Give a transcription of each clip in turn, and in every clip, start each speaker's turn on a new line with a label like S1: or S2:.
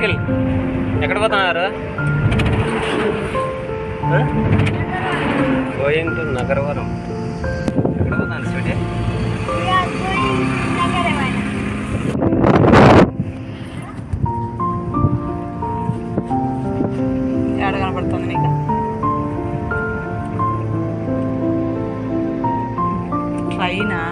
S1: Uncle ఎక్కడ పోతున్నారు? Going to Nagaravanam. ఎక్కడ పోతాను స్వీటీ?
S2: ఎక్కడ కనపడుతుంది నీకు? ట్రైనా?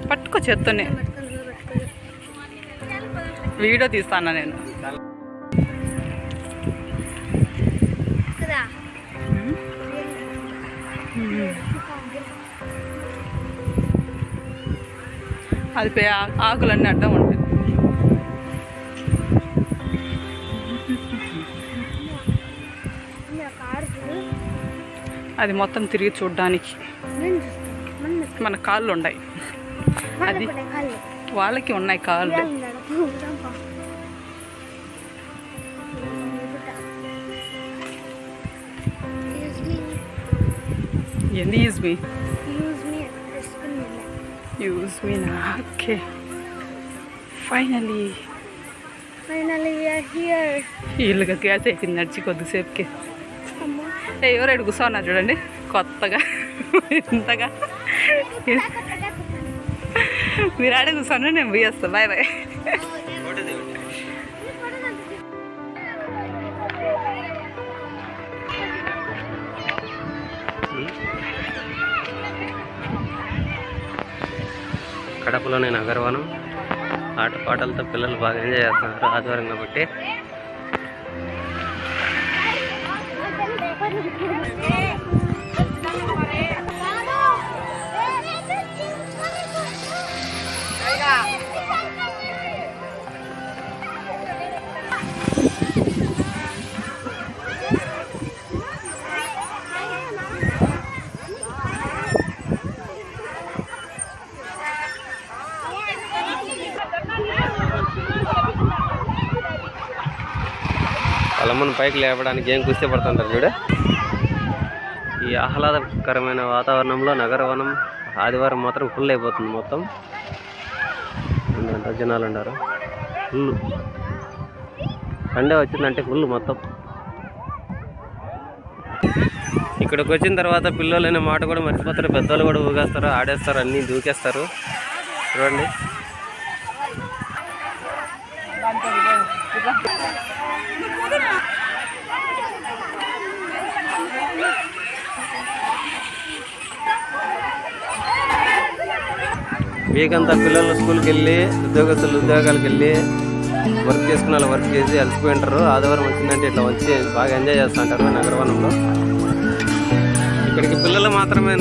S2: పట్టుకో చేత్తోనే. వీడియో తీస్తాను నేను. అది ఆకులన్నీ అడ్డం ఉంటాయి. అది మొత్తం తిరిగి చూడ్డానికి మన కాళ్ళు ఉన్నాయి. అది వాళ్ళకి ఉన్నాయి కాళ్ళు. ఏంది యూజ్ మీ? యూజ్ మీ నా? ఓకే, ఫైనలీ వీళ్ళుగా గ్యాస్ అయిపోయింది నడిచి కొద్దిసేపుకి. ఎవరు ఎడు కూర్చోన్నారు చూడండి కొత్తగా ఇంతగా. మీరు ఆడే కూర్చోండి, నేను పోయి వస్తాను. Bye bye.
S1: కడపలోని నగరవనం. ఆటపాటలతో పిల్లలు బాగా ఎంజాయ్ చేస్తున్నారు ఆదివారం కాబట్టి. అలమ్మను పైకి లేపడానికి ఏం కుస్తీ పడుతుంటారు చూడ. ఈ ఆహ్లాదకరమైన వాతావరణంలో నగరవనం ఆదివారం మాత్రం ఫుల్ అయిపోతుంది మొత్తం. ఎంత జనాలు ఉన్నారు, ఫుల్. సండే వచ్చిందంటే ఫుల్ మొత్తం. ఇక్కడికి వచ్చిన తర్వాత పిల్లలు అనే మాట కూడా మర్చిపోతారు, పెద్దవాళ్ళు కూడా ఊగేస్తారు, ఆడేస్తారు, అన్నీ దూకేస్తారు. చూడండి. వీకంతా పిల్లలు స్కూల్కి వెళ్ళి ఉద్యోగస్తులు ఉద్యోగాలకు వెళ్ళి వర్క్ చేసుకున్న వాళ్ళు వర్క్ చేసి అలసిపోయి ఉంటారు. ఆదివారం వచ్చిందంటే ఇట్లా వచ్చి బాగా ఎంజాయ్ చేస్తూ ఉంటారు నగరవనంలో. ఇక్కడికి పిల్లలు మాత్రమే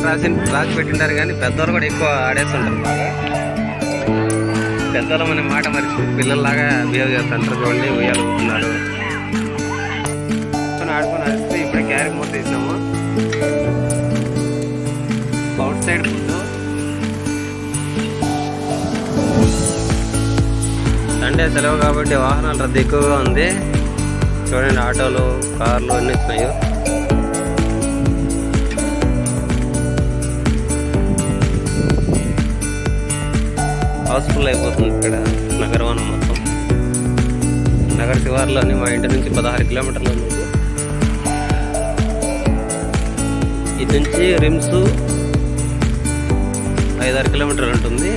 S1: రాసి పెట్టింటారు, కానీ పెద్దవాళ్ళు కూడా ఎక్కువ ఆడేస్తుంటారు. బాగా పెద్దవాళ్ళు మన మాట మరిచి పిల్లల్లాగా బిహేవ్ చేస్తుంటారు. చూడండి, ఉయ్యాలు ఊపుతున్నారు. ఆడుకొని అడిస్తే ఇప్పుడే క్యారెట్ మూత తీసినాము. Outside food. సండే సెలవు కాబట్టి వాహనాల రద్దీ ఎక్కువగా ఉంది. చూడండి, ఆటోలు కార్లు అన్నీ వచ్చినాయి. హౌస్ఫుల్ అయిపోతుంది ఇక్కడ నగరవనం మొత్తం. నగర శివార్లోని మా ఇంటి నుంచి 16 కిలోమీటర్లు ఉంది. ఇది నుంచి రిమ్స్ 5-6 కిలోమీటర్లు ఉంటుంది.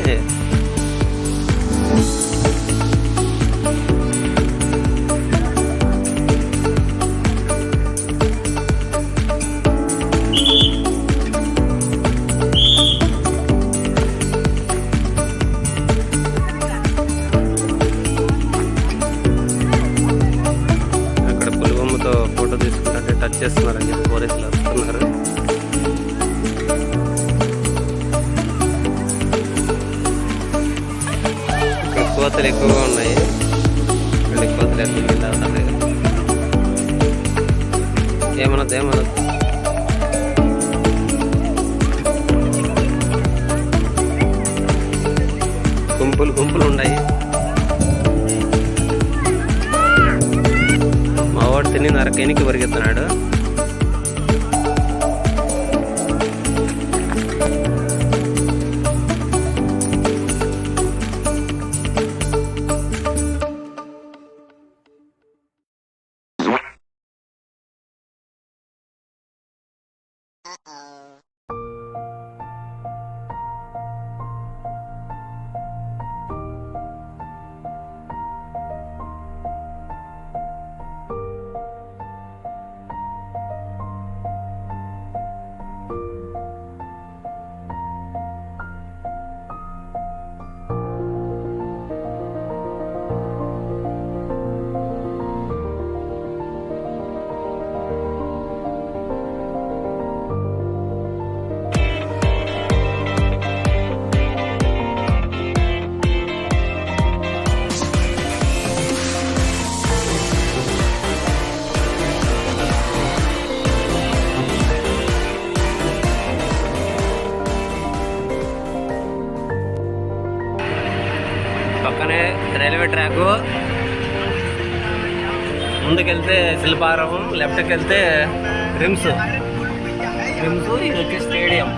S1: అక్కడ పులిబొమ్మతో ఫోటో తీసుకుంటే టచ్ చేస్తున్నారని చెప్పి పోలీసులు వస్తున్నారు. కోతలు ఎక్కువగా ఉన్నాయి. కోతలు ఎట్లా ఏమనదు గుంపులు ఉన్నాయి. మా వాడు తిని నరకెనికి పరిగెత్తున్నాడు. పక్కనే రైల్వే ట్రాకు, ముందుకెళ్తే శిల్పారామం, లెఫ్ట్కి వెళ్తే రిమ్స్. ఇది వచ్చి స్టేడియం.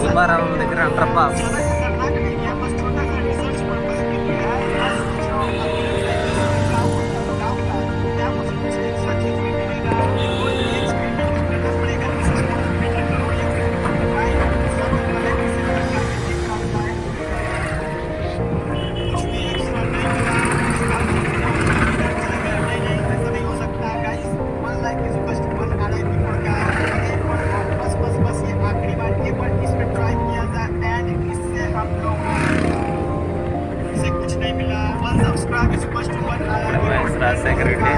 S1: శిల్పారామం దగ్గర అండర్ పాస్. राजशेखर रेड्डी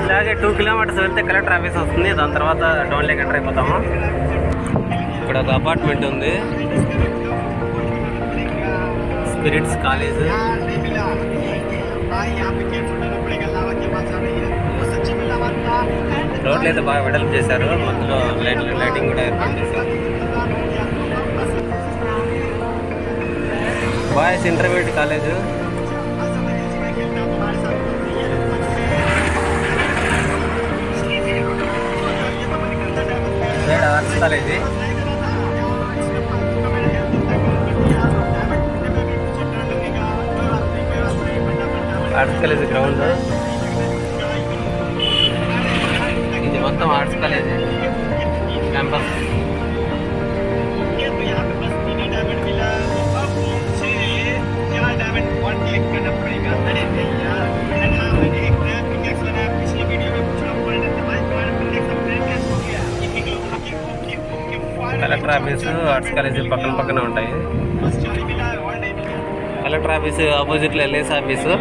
S1: ఇలాగే 2 కిలోమీటర్స్ వెళ్తే కలెక్టర్ ఆఫీస్ వస్తుంది. దాని తర్వాత టౌన్ లేక్ ఎంటర్ అయిపోతాము. ఇక్కడ ఒక అపార్ట్మెంట్ ఉంది, స్పిరిట్స్ కాలేజ్. రోడ్లు అయితే బాగా వెడల్పు చేశారు, మధ్యలో లైటింగ్ కూడా ఏర్పాటు చేశారు. Boys intermediate college. Arts college. Arts college ground ఇది, మొత్తం arts college campus. Collector office, arts college పక్కన పక్కన ఉంటాయి. కలెక్టర్ ఆఫీసు ఆపోజిట్లో ఎల్ఐసి ఆఫీసు.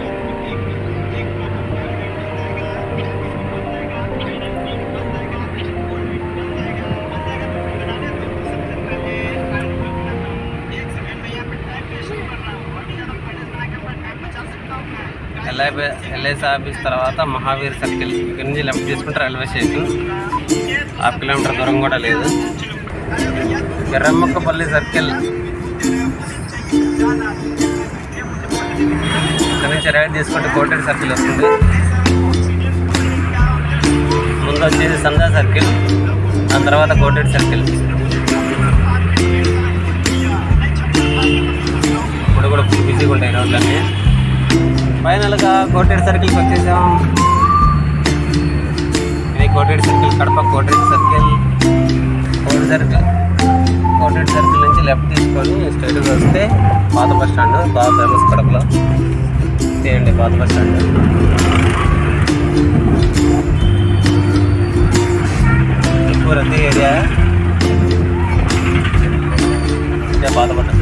S1: ఎల్ఐసి ఆఫీస్ తర్వాత మహావీర్ సర్కిల్, ఇక్కడ నుంచి లెఫ్ట్ తీసుకుంటే రైల్వే స్టేషన్. 1/2 కిలోమీటర్ దూరం కూడా లేదు. ఎర్రమ్మక్కపల్లి సర్కిల్, ఇక్కడ నుంచి రైట్ తీసుకుంటే కోటేరు సర్కిల్ వస్తుంది. ముందు వచ్చేది సందా సర్కిల్, దాని తర్వాత కోటేరు సర్కిల్. ఇప్పుడు కూడా బిజీగా ఉంటాయి రోడ్లన్నీ. ఫైనల్గా కోటేరు సర్కిల్కి వచ్చేసాం. ఇది కోటేరు సర్కిల్, కడప కోటేరు సర్కిల్. కోటేరు సర్కిల్ నుంచి లెఫ్ట్ తీసుకొని స్ట్రైట్గా వస్తే పాత బస్ స్టాండ్, బాగా ఫేమస్ కడపలో. ఇదేంటి పాత బస్ స్టాండ్. ఎక్కువ రద్దీ ఏరియా, ఇదే పాత బస్ స్టాండ్.